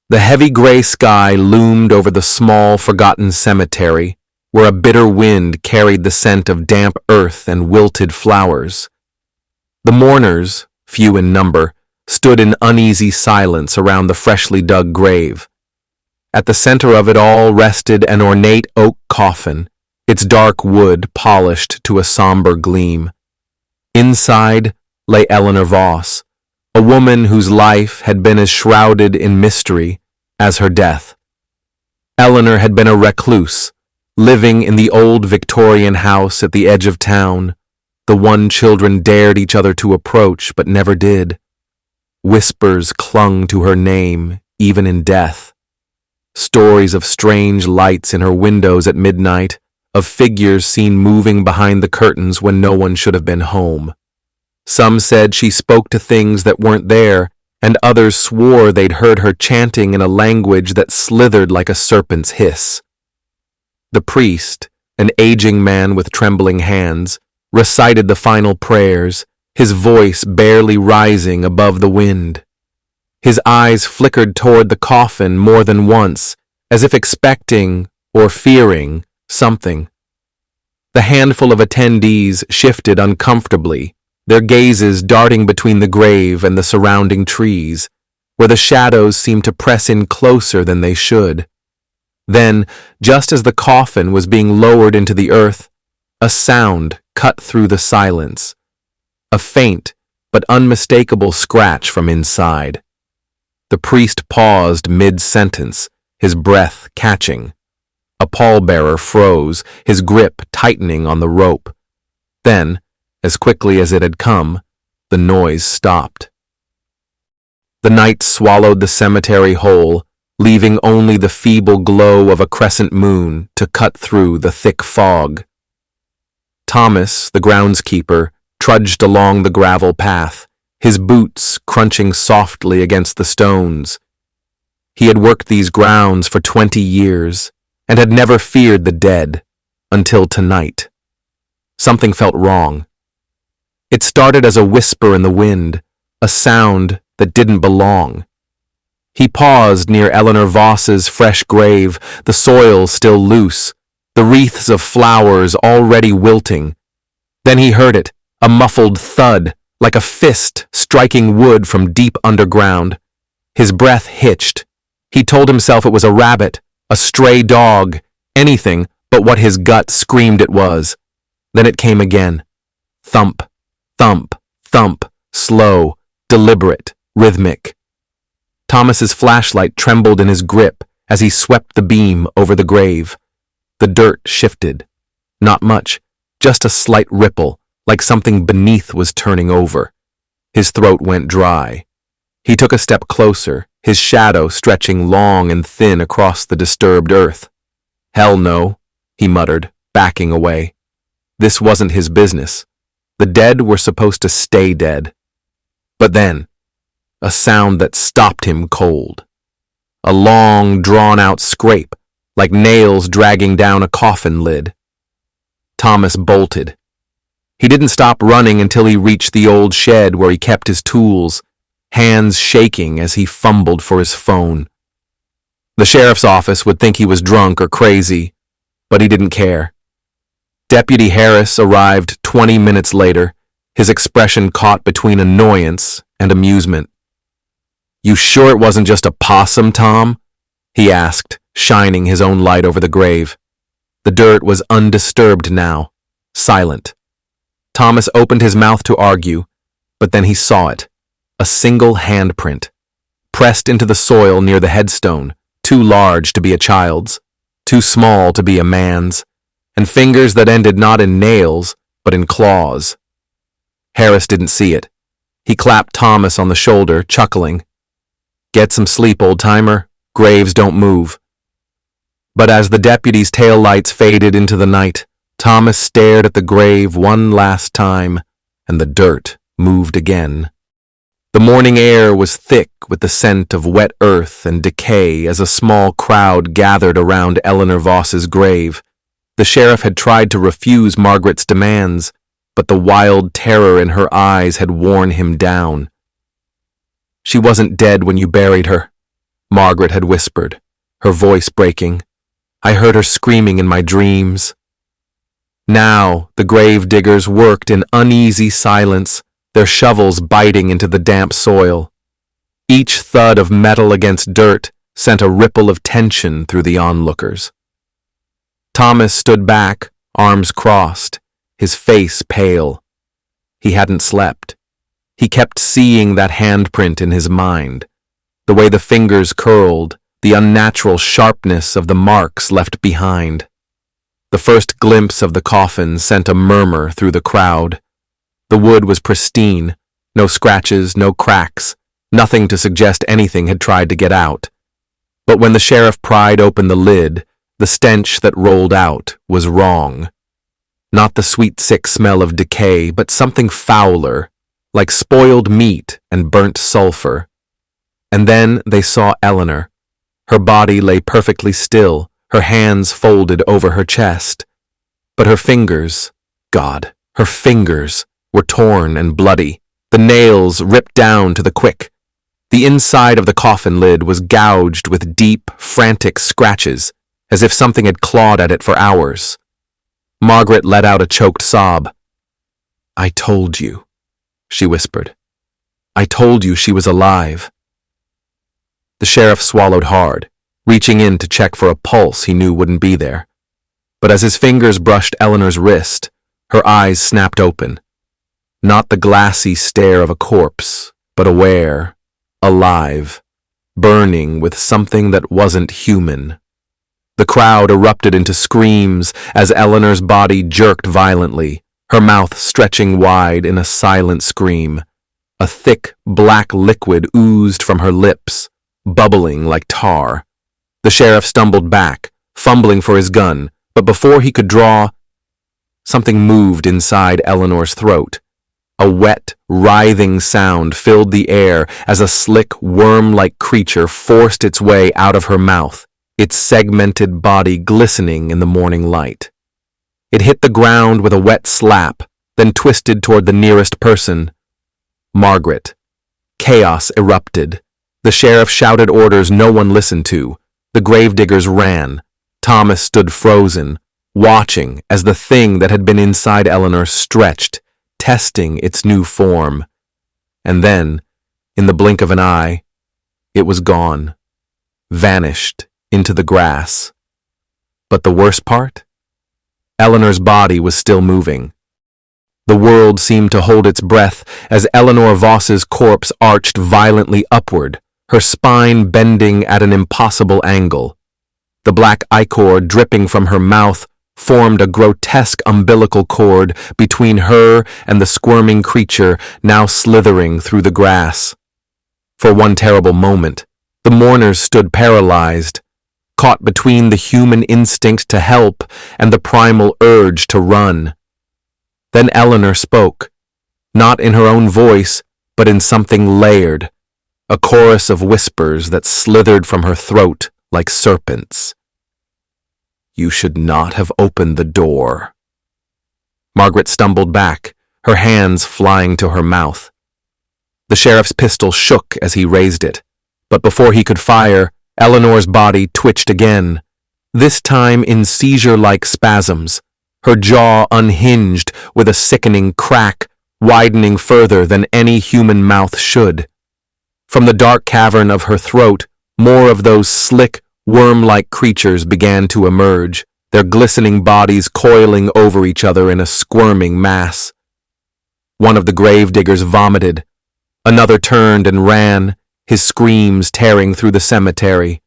The heavy gray sky loomed over the small, forgotten cemetery, where a bitter wind carried the scent of damp earth and wilted flowers. The mourners, few in number, stood in uneasy silence around the freshly dug grave. At the center of it all rested an ornate oak coffin, its dark wood polished to a somber gleam. Inside lay Eleanor Voss, a woman whose life had been as shrouded in mystery as her death. Eleanor had been a recluse, living in the old Victorian house at the edge of town, the one children dared each other to approach but never did. Whispers clung to her name, even in death. Stories of strange lights in her windows at midnight, of figures seen moving behind the curtains when no one should have been home. Some said she spoke to things that weren't there, and others swore they'd heard her chanting in a language that slithered like a serpent's hiss. The priest, an aging man with trembling hands, recited the final prayers, his voice barely rising above the wind. His eyes flickered toward the coffin more than once, as if expecting or fearing something. The handful of attendees shifted uncomfortably, their gazes darting between the grave and the surrounding trees, where the shadows seemed to press in closer than they should. Then, just as the coffin was being lowered into the earth, a sound cut through the silence. A faint but unmistakable scratch from inside. The priest paused mid-sentence, his breath catching. A pallbearer froze, his grip tightening on the rope. Then, as quickly as it had come, the noise stopped. The night swallowed the cemetery whole, leaving only the feeble glow of a crescent moon to cut through the thick fog. Thomas, the groundskeeper, trudged along the gravel path, his boots crunching softly against the stones. He had worked these grounds for 20 years and had never feared the dead until tonight. Something felt wrong. It started as a whisper in the wind, a sound that didn't belong. He paused near Eleanor Voss's fresh grave, the soil still loose, the wreaths of flowers already wilting. Then he heard it, a muffled thud, like a fist striking wood from deep underground. His breath hitched. He told himself it was a rabbit, a stray dog, anything but what his gut screamed it was. Then it came again. Thump, thump, thump, slow, deliberate, rhythmic. Thomas's flashlight trembled in his grip as he swept the beam over the grave. The dirt shifted. Not much, just a slight ripple, like something beneath was turning over. His throat went dry. He took a step closer, his shadow stretching long and thin across the disturbed earth. Hell no, he muttered, backing away. This wasn't his business. The dead were supposed to stay dead. But then, a sound that stopped him cold. A long, drawn-out scrape, like nails dragging down a coffin lid. Thomas bolted. He didn't stop running until he reached the old shed where he kept his tools, hands shaking as he fumbled for his phone. The sheriff's office would think he was drunk or crazy, but he didn't care. Deputy Harris arrived 20 minutes later, his expression caught between annoyance and amusement. "You sure it wasn't just a possum, Tom?" he asked, shining his own light over the grave. The dirt was undisturbed now, silent. Thomas opened his mouth to argue, but then he saw it. A single handprint, pressed into the soil near the headstone, too large to be a child's, too small to be a man's, and fingers that ended not in nails, but in claws. Harris didn't see it. He clapped Thomas on the shoulder, chuckling. "Get some sleep, old-timer. Graves don't move." But as the deputy's taillights faded into the night, Thomas stared at the grave one last time, and the dirt moved again. The morning air was thick with the scent of wet earth and decay as a small crowd gathered around Eleanor Voss's grave. The sheriff had tried to refuse Margaret's demands, but the wild terror in her eyes had worn him down. "She wasn't dead when you buried her," Margaret had whispered, her voice breaking. I heard her screaming in my dreams. Now the grave diggers worked in uneasy silence, their shovels biting into the damp soil. Each thud of metal against dirt sent a ripple of tension through the onlookers. Thomas stood back, arms crossed, his face pale. He hadn't slept. He kept seeing that handprint in his mind, the way the fingers curled, the unnatural sharpness of the marks left behind. The first glimpse of the coffin sent a murmur through the crowd. The wood was pristine, no scratches, no cracks, nothing to suggest anything had tried to get out. But when the sheriff pried open the lid, the stench that rolled out was wrong. Not the sweet, sick smell of decay, but something fouler, like spoiled meat and burnt sulfur. And then they saw Eleanor. Her body lay perfectly still, her hands folded over her chest. But her fingers, God, her fingers were torn and bloody, the nails ripped down to the quick. The inside of the coffin lid was gouged with deep, frantic scratches, as if something had clawed at it for hours. Margaret let out a choked sob. I told you, she whispered. I told you she was alive. The sheriff swallowed hard, reaching in to check for a pulse he knew wouldn't be there. But as his fingers brushed Eleanor's wrist, her eyes snapped open. Not the glassy stare of a corpse, but aware, alive, burning with something that wasn't human. The crowd erupted into screams as Eleanor's body jerked violently, her mouth stretching wide in a silent scream. A thick, black liquid oozed from her lips, bubbling like tar. The sheriff stumbled back, fumbling for his gun, but before he could draw, something moved inside Eleanor's throat. A wet, writhing sound filled the air as a slick, worm-like creature forced its way out of her mouth, its segmented body glistening in the morning light. It hit the ground with a wet slap, then twisted toward the nearest person. Margaret. Chaos erupted. The sheriff shouted orders no one listened to. The gravediggers ran. Thomas stood frozen, watching as the thing that had been inside Eleanor stretched, testing its new form. And then, in the blink of an eye, it was gone, vanished into the grass. But the worst part? Eleanor's body was still moving. The world seemed to hold its breath as Eleanor Voss's corpse arched violently upward, her spine bending at an impossible angle. The black ichor dripping from her mouth formed a grotesque umbilical cord between her and the squirming creature now slithering through the grass. For one terrible moment, the mourners stood paralyzed, caught between the human instinct to help and the primal urge to run. Then Eleanor spoke, not in her own voice, but in something layered, a chorus of whispers that slithered from her throat like serpents. You should not have opened the door. Margaret stumbled back, her hands flying to her mouth. The sheriff's pistol shook as he raised it, but before he could fire, Eleanor's body twitched again, this time in seizure-like spasms, her jaw unhinged with a sickening crack widening further than any human mouth should. From the dark cavern of her throat, more of those slick, worm-like creatures began to emerge, their glistening bodies coiling over each other in a squirming mass. One of the gravediggers vomited. Another turned and ran, his screams tearing through the cemetery.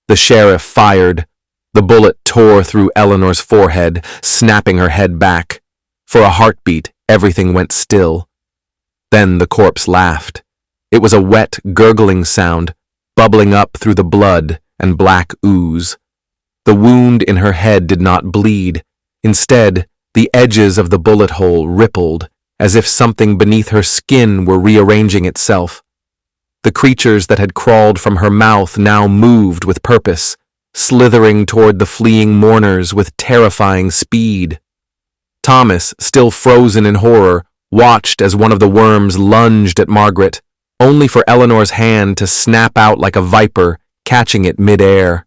The sheriff fired. The bullet tore through Eleanor's forehead, snapping her head back. For a heartbeat, everything went still. Then the corpse laughed. It was a wet, gurgling sound, bubbling up through the blood and black ooze. The wound in her head did not bleed. Instead, the edges of the bullet hole rippled, as if something beneath her skin were rearranging itself. The creatures that had crawled from her mouth now moved with purpose, slithering toward the fleeing mourners with terrifying speed. Thomas, still frozen in horror, watched as one of the worms lunged at Margaret, only for Eleanor's hand to snap out like a viper, catching it mid-air.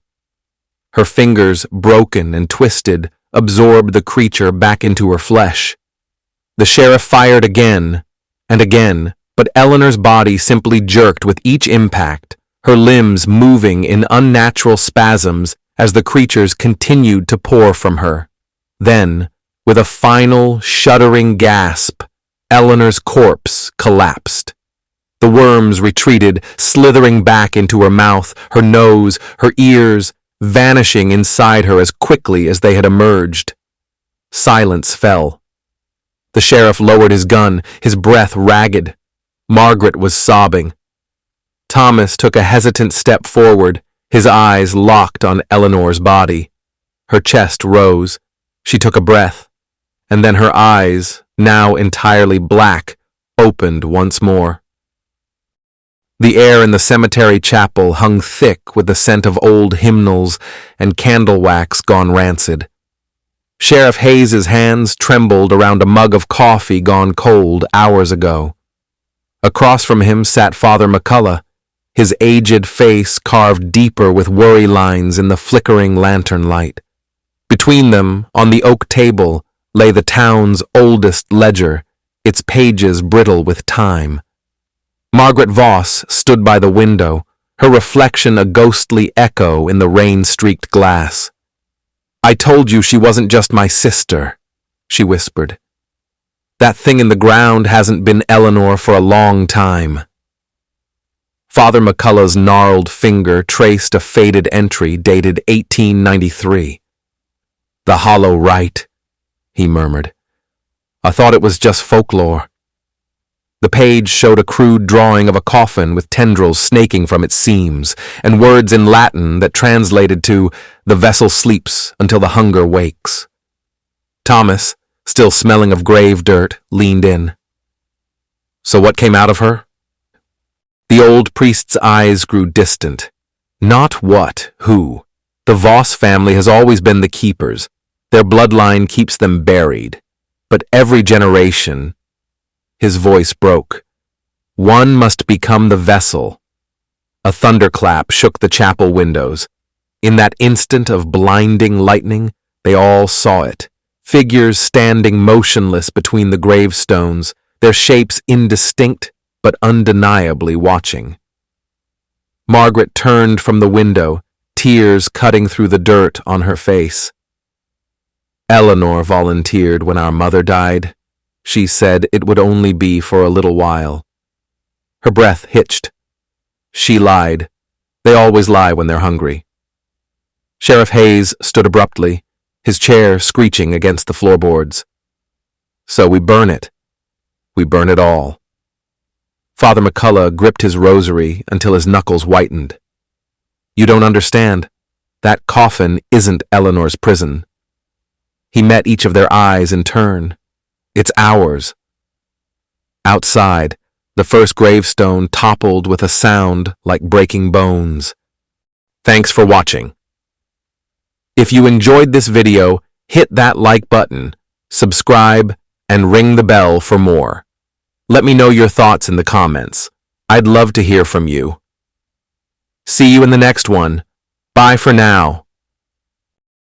Her fingers, broken and twisted, absorbed the creature back into her flesh. The sheriff fired again and again, but Eleanor's body simply jerked with each impact, her limbs moving in unnatural spasms as the creatures continued to pour from her. Then, with a final, shuddering gasp, Eleanor's corpse collapsed. The worms retreated, slithering back into her mouth, her nose, her ears, vanishing inside her as quickly as they had emerged. Silence fell. The sheriff lowered his gun, his breath ragged. Margaret was sobbing. Thomas took a hesitant step forward, his eyes locked on Eleanor's body. Her chest rose. She took a breath, and then her eyes, now entirely black, opened once more. The air in the cemetery chapel hung thick with the scent of old hymnals and candle wax gone rancid. Sheriff Hayes's hands trembled around a mug of coffee gone cold hours ago. Across from him sat Father McCullough, his aged face carved deeper with worry lines in the flickering lantern light. Between them, on the oak table, lay the town's oldest ledger, its pages brittle with time. Margaret Voss stood by the window, her reflection a ghostly echo in the rain-streaked glass. "I told you she wasn't just my sister," she whispered. "That thing in the ground hasn't been Eleanor for a long time." Father McCullough's gnarled finger traced a faded entry dated 1893. "The hollow rite," he murmured. "I thought it was just folklore." The page showed a crude drawing of a coffin with tendrils snaking from its seams, and words in Latin that translated to, "The vessel sleeps until the hunger wakes." Thomas, still smelling of grave dirt, leaned in. "So what came out of her?" The old priest's eyes grew distant. "Not what, who. The Voss family has always been the keepers. Their bloodline keeps them buried. But every generation..." His voice broke. "One must become the vessel." A thunderclap shook the chapel windows. In that instant of blinding lightning, they all saw it. Figures standing motionless between the gravestones, their shapes indistinct but undeniably watching. Margaret turned from the window, tears cutting through the dirt on her face. "Eleanor volunteered when our mother died. She said it would only be for a little while." Her breath hitched. She lied. They always lie when they're hungry. Sheriff Hayes stood abruptly, his chair screeching against the floorboards. "So we burn it. We burn it all." Father McCullough gripped his rosary until his knuckles whitened. "You don't understand. That coffin isn't Eleanor's prison." He met each of their eyes in turn. "It's ours." Outside, the first gravestone toppled with a sound like breaking bones. Thanks for watching. If you enjoyed this video, hit that like button, subscribe, and ring the bell for more. Let me know your thoughts in the comments. I'd love to hear from you. See you in the next one. Bye for now.